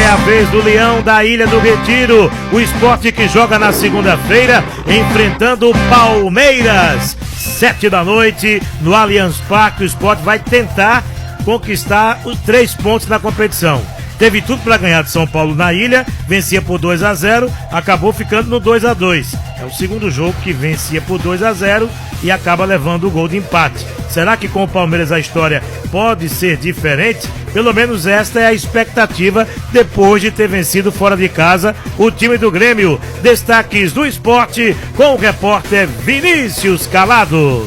a vez do Leão da Ilha do Retiro, o Sport que joga na segunda-feira, enfrentando o Palmeiras. 7 da noite, no Allianz Parque, o Sport vai tentar conquistar os 3 pontos na competição. Teve tudo para ganhar de São Paulo na ilha, vencia por 2-0, acabou ficando no 2-2. É o segundo jogo que vencia por 2-0 e acaba levando o gol de empate. Será que com o Palmeiras a história pode ser diferente? Pelo menos esta é a expectativa depois de ter vencido fora de casa o time do Grêmio. Destaques do esporte com o repórter Vinícius Calado.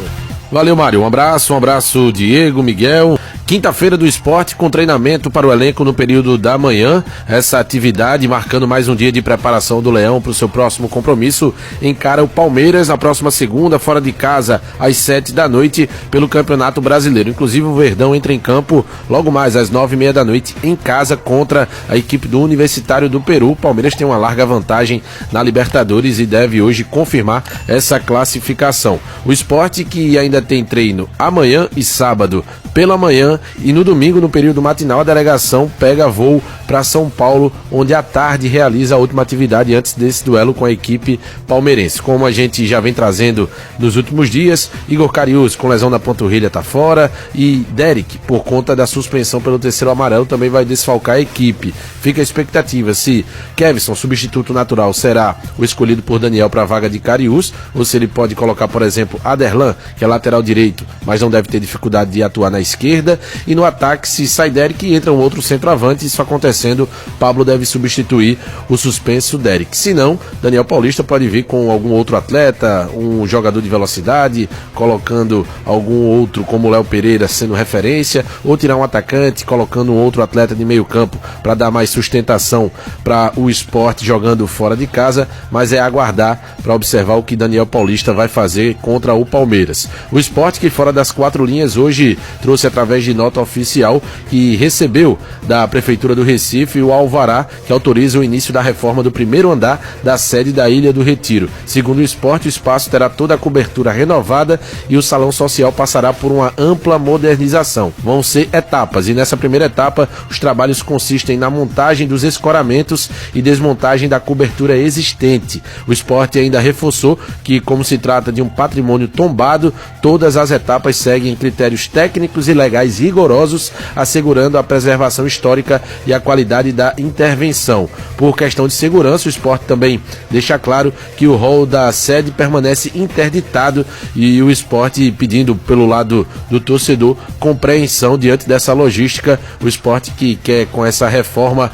Valeu, Mário. Um abraço, Diego, Miguel. Quinta-feira do Sport com treinamento para o elenco no período da manhã. Essa atividade marcando mais um dia de preparação do Leão para o seu próximo compromisso. Encara o Palmeiras na próxima segunda, fora de casa, às 7 da noite, pelo Campeonato Brasileiro. Inclusive o Verdão entra em campo logo mais às 9h30 da noite, em casa, contra a equipe do Universitário do Peru. O Palmeiras tem uma larga vantagem na Libertadores e deve hoje confirmar essa classificação. O Sport, que ainda tem treino amanhã e sábado pela manhã, e no domingo, no período matinal, a delegação pega voo para São Paulo, onde à tarde realiza a última atividade antes desse duelo com a equipe palmeirense. Como a gente já vem trazendo nos últimos dias, Igor Cariús, com lesão na panturrilha, está fora, e Derek, por conta da suspensão pelo terceiro amarelo, também vai desfalcar a equipe. Fica a expectativa se Kevson, substituto natural, será o escolhido por Daniel para a vaga de Cariús, ou se ele pode colocar, por exemplo, Aderlan, que é lateral direito, mas não deve ter dificuldade de atuar na esquerda. E no ataque, se sai Derek, entra um outro centroavante. Isso acontecendo, Pablo deve substituir o suspenso Derek. Se não, Daniel Paulista pode vir com algum outro atleta, um jogador de velocidade, colocando algum outro como Léo Pereira sendo referência, ou tirar um atacante, colocando um outro atleta de meio campo para dar mais sustentação para o Sport jogando fora de casa. Mas é aguardar para observar o que Daniel Paulista vai fazer contra o Palmeiras. O Sport, que fora das 4 linhas, hoje trouxe através de nota oficial que recebeu da Prefeitura do Recife o alvará que autoriza o início da reforma do primeiro andar da sede da Ilha do Retiro. Segundo o Sport, o espaço terá toda a cobertura renovada e o salão social passará por uma ampla modernização. Vão ser etapas e nessa primeira etapa os trabalhos consistem na montagem dos escoramentos e desmontagem da cobertura existente. O Sport ainda reforçou que, como se trata de um patrimônio tombado, todas as etapas seguem critérios técnicos e legais rigorosos, assegurando a preservação histórica e a qualidade da intervenção. Por questão de segurança, o Sport também deixa claro que o hall da sede permanece interditado e o Sport pedindo pelo lado do torcedor compreensão diante dessa logística. O Sport que quer com essa reforma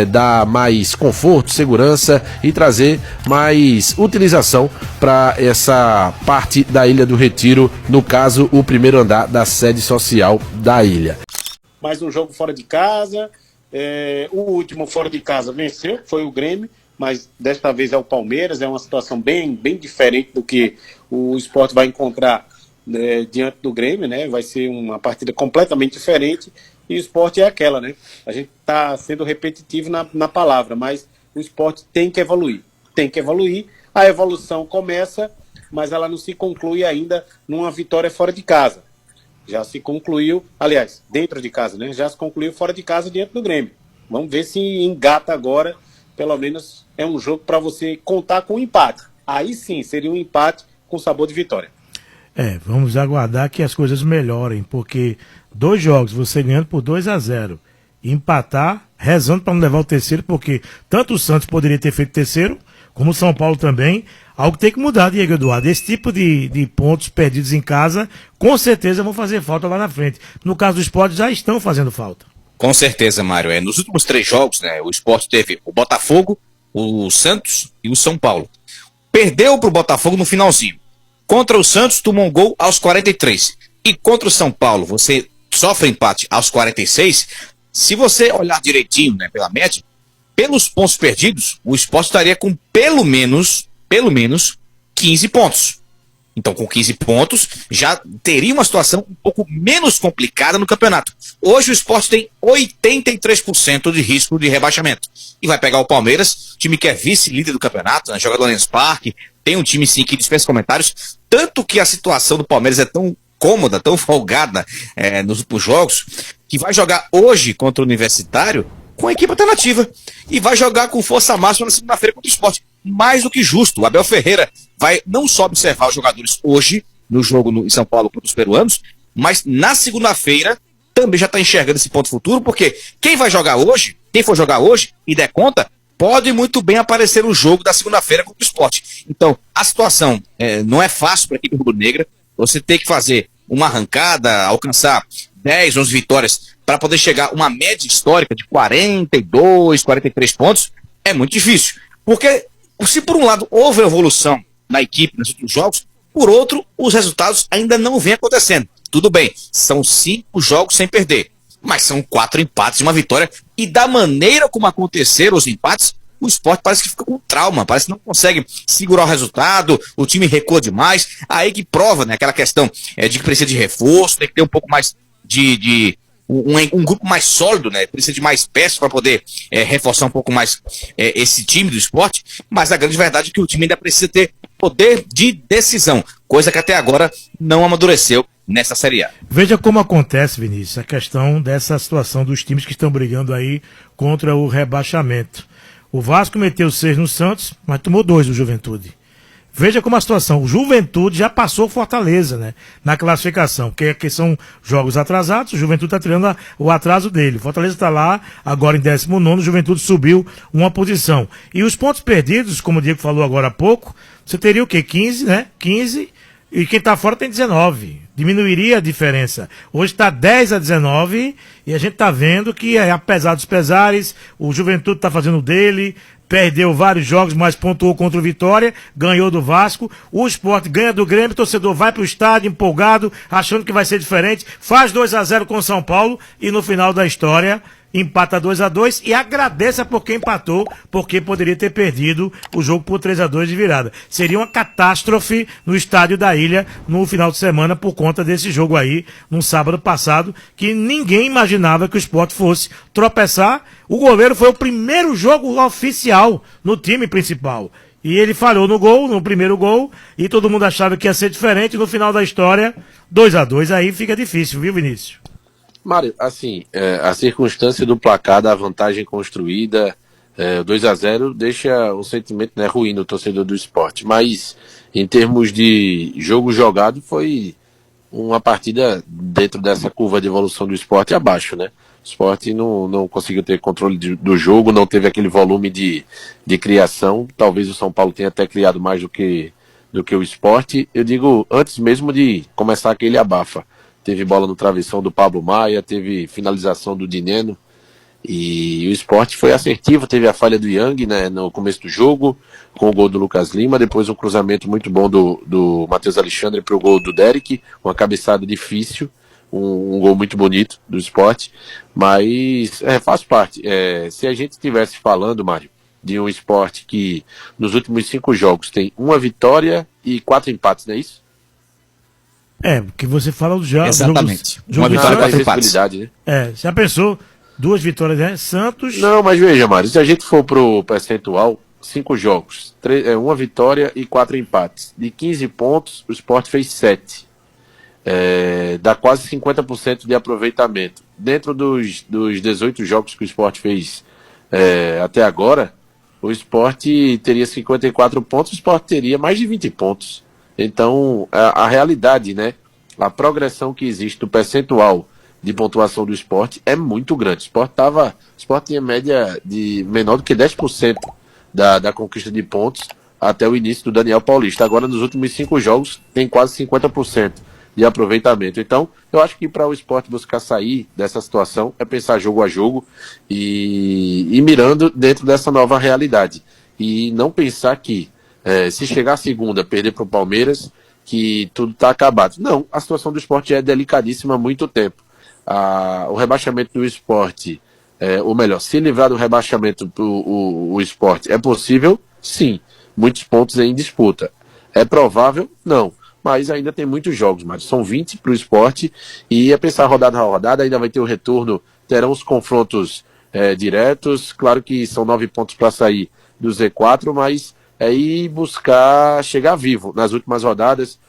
dar mais conforto, segurança e trazer mais utilização para essa parte da Ilha do Retiro, no caso o primeiro andar da sede social da ilha. Mais um jogo fora de casa, o último fora de casa venceu, foi o Grêmio, mas desta vez é o Palmeiras. É uma situação bem diferente do que o Sport vai encontrar diante do Grêmio, né? Vai ser uma partida completamente diferente e o Sport é aquela, né? A gente está sendo repetitivo na palavra, mas o Sport tem que evoluir, a evolução começa, mas ela não se conclui ainda numa vitória fora de casa. Já se concluiu, aliás, dentro de casa, né? Já se concluiu fora de casa diante do Grêmio. Vamos ver se engata agora. Pelo menos é um jogo para você contar com um empate. Aí sim, seria um empate com sabor de vitória. Vamos aguardar que as coisas melhorem, porque 2 jogos, você ganhando por 2-0, empatar, rezando para não levar o terceiro, porque tanto o Santos poderia ter feito terceiro, como o São Paulo também. Algo tem que mudar, Diego Eduardo. Esse tipo de pontos perdidos em casa, com certeza vão fazer falta lá na frente. No caso do Sport, já estão fazendo falta. Com certeza, Mário. Nos últimos 3 jogos, né, o Sport teve o Botafogo, o Santos e o São Paulo. Perdeu para o Botafogo no finalzinho. Contra o Santos, tomou um gol aos 43. E contra o São Paulo, você sofre empate aos 46. Se você olhar direitinho, né, pela média, pelos pontos perdidos, o Sport estaria com pelo menos 15 pontos. Então, com 15 pontos, já teria uma situação um pouco menos complicada no campeonato. Hoje o Sport tem 83% de risco de rebaixamento. E vai pegar o Palmeiras, time que é vice-líder do campeonato, né, joga no Allianz Parque, tem um time sim que dispensa comentários, tanto que a situação do Palmeiras é tão cômoda, tão folgada nos últimos jogos, que vai jogar hoje contra o Universitário com a equipe alternativa e vai jogar com força máxima na segunda-feira contra o Sport. Mais do que justo. O Abel Ferreira vai não só observar os jogadores hoje, no jogo em São Paulo contra os peruanos, mas na segunda-feira também já está enxergando esse ponto futuro, porque quem vai jogar hoje, quem for jogar hoje e der conta, pode muito bem aparecer no jogo da segunda-feira contra o Sport. Então, a situação não é fácil para a equipe rubro-negra. Você tem que fazer uma arrancada, alcançar 10, 11 vitórias para poder chegar a uma média histórica de 42, 43 pontos, é muito difícil. Porque se por um lado houve evolução na equipe nos últimos jogos, por outro, os resultados ainda não vêm acontecendo. Tudo bem, são 5 jogos sem perder, mas são 4 empates e uma vitória, e da maneira como aconteceram os empates, o Sport parece que fica com trauma, parece que não consegue segurar o resultado, o time recua demais, aí que prova, né, aquela questão de que precisa de reforço, tem que ter um pouco mais um grupo mais sólido, né, precisa de mais peças para poder reforçar um pouco mais esse time do Sport, mas a grande verdade é que o time ainda precisa ter poder de decisão, coisa que até agora não amadureceu nessa Série A. Veja como acontece, Vinícius, a questão dessa situação dos times que estão brigando aí contra o rebaixamento. O Vasco meteu 6 no Santos, mas tomou 2 do Juventude. Veja como a situação. O Juventude já passou o Fortaleza, né? Na classificação, que são jogos atrasados. O Juventude está tirando o atraso dele. O Fortaleza está lá, agora em 19º. O Juventude subiu uma posição. E os pontos perdidos, como o Diego falou agora há pouco, você teria o quê? 15, né? 15. E quem está fora tem 19. Diminuiria a diferença. Hoje está 10-19 e a gente está vendo que, apesar dos pesares, o Juventude está fazendo o dele, perdeu vários jogos, mas pontuou contra o Vitória, ganhou do Vasco. O Sport ganha do Grêmio, o torcedor vai para o estádio empolgado, achando que vai ser diferente, faz 2-0 com o São Paulo e no final da história empata 2-2 e agradeça por quem empatou, porque poderia ter perdido o jogo por 3-2 de virada. Seria uma catástrofe no estádio da Ilha no final de semana por conta desse jogo aí, no sábado passado, que ninguém imaginava que o Sport fosse tropeçar. O goleiro foi o primeiro jogo oficial no time principal. E ele falhou no gol, no primeiro gol, e todo mundo achava que ia ser diferente. No final da história, 2-2, aí fica difícil, viu, Vinícius? Mário, assim, a circunstância do placar, da vantagem construída, 2-0, deixa um sentimento, né, ruim no torcedor do Sport. Mas, em termos de jogo jogado, foi uma partida dentro dessa curva de evolução do Sport abaixo, né? O Sport não conseguiu ter controle do jogo, não teve aquele volume de criação. Talvez o São Paulo tenha até criado mais do que o Sport. Eu digo, antes mesmo de começar aquele abafa. Teve bola no travessão do Pablo Maia, teve finalização do Dineno, e o Sport foi assertivo, teve a falha do Yang, né, no começo do jogo, com o gol do Lucas Lima, depois um cruzamento muito bom do Matheus Alexandre para o gol do Derek, uma cabeçada difícil, um gol muito bonito do Sport, mas faz parte. Se a gente estivesse falando, Mário, de um Sport que nos últimos 5 jogos tem 1 vitória e 4 empates, não é isso? Porque você fala do jogo. Exatamente. Uma vitória e 4 empates. Né? Já pensou? 2 vitórias, né? Santos. Não, mas veja, Mário, se a gente for pro percentual, 5 jogos, 1 vitória e 4 empates. De 15 pontos, o Sport fez 7. Dá quase 50% de aproveitamento. Dentro dos 18 jogos que o Sport fez até agora, o Sport teria 54 pontos, o Sport teria mais de 20 pontos. Então, a realidade, né, a progressão que existe do percentual de pontuação do Sport é muito grande. O Sport tinha média de menor do que 10% da conquista de pontos até o início do Daniel Paulista. Agora, nos últimos 5 jogos, tem quase 50% de aproveitamento. Então, eu acho que para o Sport buscar sair dessa situação é pensar jogo a jogo e mirando dentro dessa nova realidade. E não pensar que se chegar a segunda, perder para o Palmeiras, que tudo está acabado. Não, a situação do Sport é delicadíssima há muito tempo. O rebaixamento do Sport, ou melhor, se livrar do rebaixamento o Sport é possível? Sim. Muitos pontos em disputa. É provável? Não. Mas ainda tem muitos jogos, mas são 20 para o Sport e pensar rodada a rodada, ainda vai ter o retorno, terão os confrontos diretos. Claro que são 9 pontos para sair do Z4, mas ir buscar chegar vivo nas últimas rodadas,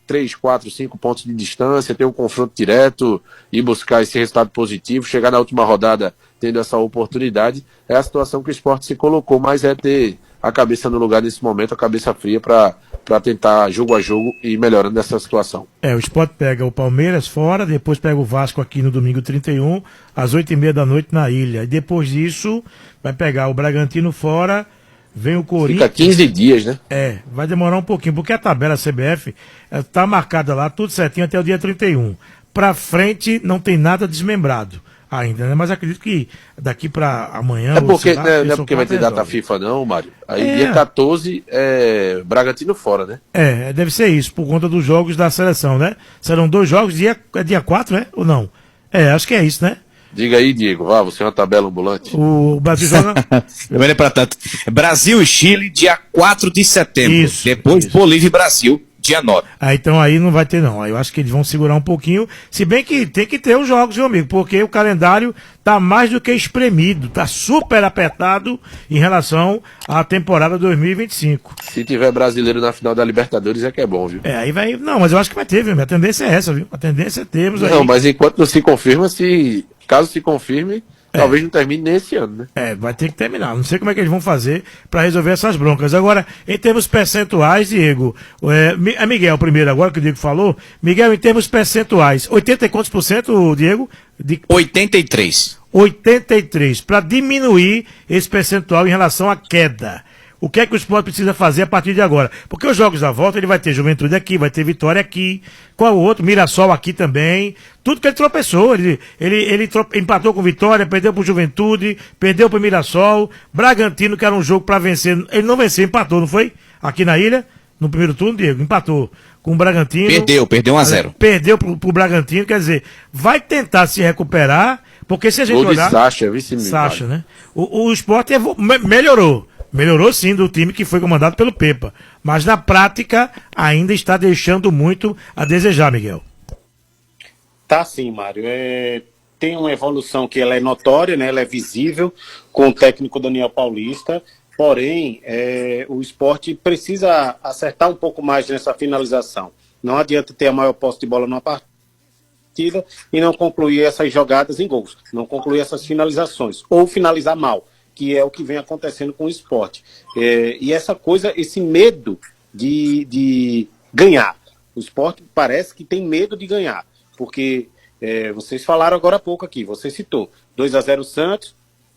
3, 4, 5 pontos de distância, ter um confronto direto e buscar esse resultado positivo, chegar na última rodada tendo essa oportunidade. É a situação que o Sport se colocou, mas é ter a cabeça no lugar nesse momento, a cabeça fria para tentar jogo a jogo e ir melhorando essa situação. O Sport pega o Palmeiras fora, depois pega o Vasco aqui no domingo 31, às 8h30 da noite na Ilha. E depois disso, vai pegar o Bragantino fora, vem o Corinthians. Fica 15 dias, né? Vai demorar um pouquinho, porque a tabela CBF tá marcada lá, tudo certinho até o dia 31. Pra frente, não tem nada desmembrado ainda, né? Mas acredito que daqui para amanhã... Não é porque vai ter data FIFA não, Mário. Aí dia 14 é Bragantino fora, né? Deve ser isso, por conta dos jogos da seleção, né? Serão 2 jogos, dia 4, né? Ou não? Acho que é isso, né? Diga aí, Diego, você é uma tabela ambulante. O Brasil joga... Não é pra tanto. Brasil e Chile, dia 4 de setembro. Isso, depois isso. Bolívia e Brasil, dia 9. Então aí não vai ter não. Eu acho que eles vão segurar um pouquinho, se bem que tem que ter os jogos, meu amigo, porque o calendário tá mais do que espremido, tá super apertado em relação à temporada 2025. Se tiver brasileiro na final da Libertadores é que é bom, viu? Aí vai... Não, mas eu acho que vai ter, viu? A tendência é essa, viu? A tendência é termos aí... Não, mas enquanto não se confirma, caso se confirme, talvez não termine nesse ano, né? Vai ter que terminar. Não sei como é que eles vão fazer para resolver essas broncas. Agora, em termos percentuais, Diego, é Miguel primeiro agora, que o Diego falou. Miguel, em termos percentuais, 80 e quantos por cento, Diego? 83. 83, para diminuir esse percentual em relação à queda. O que é que o Sport precisa fazer a partir de agora? Porque os jogos da volta, ele vai ter Juventude aqui, vai ter Vitória aqui, qual o outro? Mirassol aqui também. Tudo que ele tropeçou. Ele empatou com Vitória, perdeu pro Juventude, perdeu pro Mirassol. Bragantino, que era um jogo para vencer, ele não venceu, empatou, não foi? Aqui na Ilha, no primeiro turno, Diego, empatou com o Bragantino. Perdeu 1-0. Perdeu pro Bragantino, quer dizer, vai tentar se recuperar, porque se a gente olhar... Sacha, né? O Sport melhorou. Melhorou sim do time que foi comandado pelo Pepa. Mas na prática ainda está deixando muito a desejar, Miguel. Tá sim, Mário. Tem uma evolução que ela é notória, né? Ela é visível com o técnico Daniel Paulista. Porém, o Sport precisa acertar um pouco mais nessa finalização. Não adianta ter a maior posse de bola numa partida e não concluir essas jogadas em gols. Não concluir essas finalizações. Ou finalizar mal, que é o que vem acontecendo com o Sport. E essa coisa, esse medo de ganhar. O Sport parece que tem medo de ganhar, porque vocês falaram agora há pouco aqui, você citou, 2-0 Santos,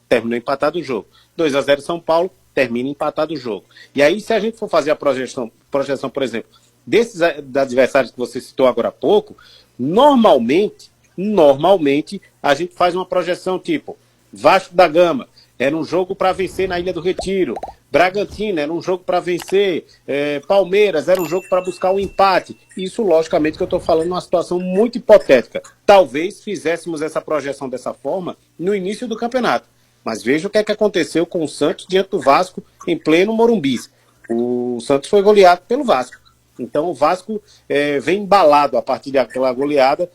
terminou empatado o jogo. 2-0 São Paulo, termina empatado o jogo. E aí, se a gente for fazer a projeção, por exemplo, desses adversários que você citou agora há pouco, normalmente, a gente faz uma projeção tipo, Vasco da Gama, era um jogo para vencer na Ilha do Retiro. Bragantino era um jogo para vencer. Palmeiras era um jogo para buscar um empate. Isso, logicamente, que eu estou falando numa situação muito hipotética. Talvez fizéssemos essa projeção dessa forma no início do campeonato. Mas veja o que é que aconteceu com o Santos diante do Vasco em pleno Morumbi. O Santos foi goleado pelo Vasco. Então o Vasco vem embalado a partir daquela goleada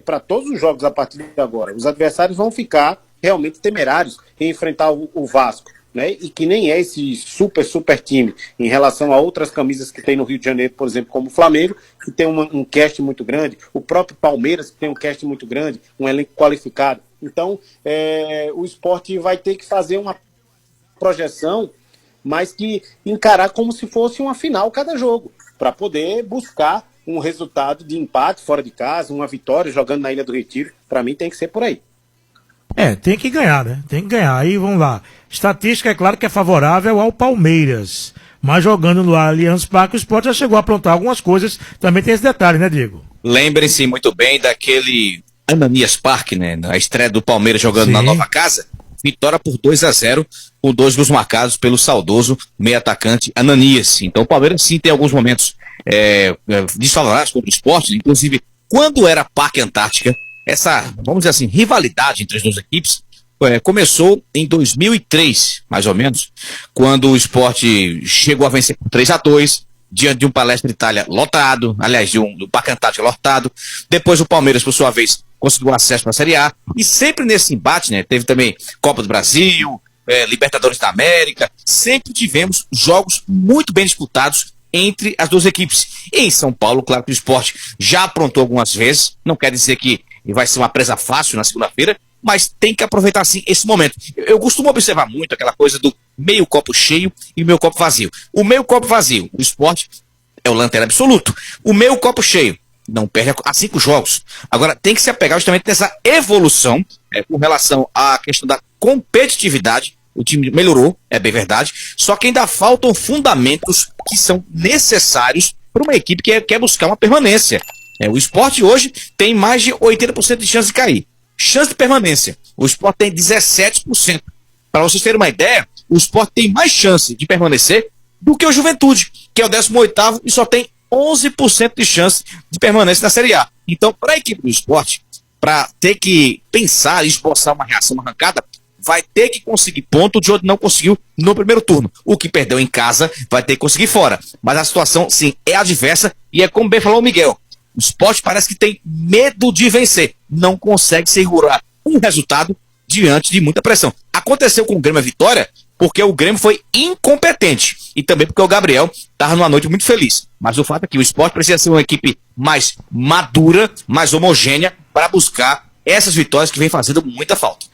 para todos os jogos a partir de agora. Os adversários vão ficar realmente temerários em enfrentar o Vasco, né? E que nem é esse super time em relação a outras camisas que tem no Rio de Janeiro, por exemplo, como o Flamengo, que tem um cast muito grande, o próprio Palmeiras, que tem um cast muito grande, um elenco qualificado. Então, o Sport vai ter que fazer uma projeção, mas que encarar como se fosse uma final cada jogo, para poder buscar um resultado de empate fora de casa, uma vitória jogando na Ilha do Retiro. Para mim tem que ser por aí. Tem que ganhar, né? Tem que ganhar. Aí vamos lá. Estatística é claro que é favorável ao Palmeiras. Mas jogando no Allianz Parque, o Sport já chegou a aprontar algumas coisas. Também tem esse detalhe, né, Diego? Lembrem-se muito bem daquele Ananias Parque, né? A estreia do Palmeiras jogando na nova casa. Vitória por 2-0, com 2 gols marcados pelo saudoso meio atacante Ananias. Então o Palmeiras sim tem alguns momentos desfavoráveis contra o Sport. Inclusive, quando era Parque Antártica, essa, vamos dizer assim, rivalidade entre as duas equipes começou em 2003, mais ou menos, quando o Sport chegou a vencer por 3-2, diante de um Palestra Itália lotado, aliás, de um Parque Antártica lotado. Depois o Palmeiras, por sua vez, conseguiu acesso para a Série A. E sempre nesse embate, né, teve também Copa do Brasil, Libertadores da América. Sempre tivemos jogos muito bem disputados entre as duas equipes. E em São Paulo, claro que o Sport já aprontou algumas vezes, não quer dizer que vai ser uma presa fácil na segunda-feira, mas tem que aproveitar sim esse momento. Eu costumo observar muito aquela coisa do meio copo cheio e meio copo vazio. O meio copo vazio, o Sport é o lanterna absoluto. O meio copo cheio, não perde a 5 jogos. Agora tem que se apegar justamente nessa evolução com relação à questão da competitividade. O time melhorou, é bem verdade, só que ainda faltam fundamentos que são necessários para uma equipe que quer buscar uma permanência. O Sport hoje tem mais de 80% de chance de cair. Chance de permanência, o Sport tem 17%. Para vocês terem uma ideia, o Sport tem mais chance de permanecer do que o Juventude, que é o 18º e só tem 11% de chance de permanência na Série A. Então, para a equipe do Sport, para ter que pensar e esboçar uma reação, uma arrancada, vai ter que conseguir ponto de onde não conseguiu no primeiro turno. O que perdeu em casa vai ter que conseguir fora. Mas a situação, sim, é adversa e é como bem falou o Miguel. O Sport parece que tem medo de vencer. Não consegue segurar um resultado diante de muita pressão. Aconteceu com o Grêmio a vitória porque o Grêmio foi incompetente. E também porque o Gabriel estava numa noite muito feliz. Mas o fato é que o Sport precisa ser uma equipe mais madura, mais homogênea para buscar essas vitórias que vem fazendo muita falta.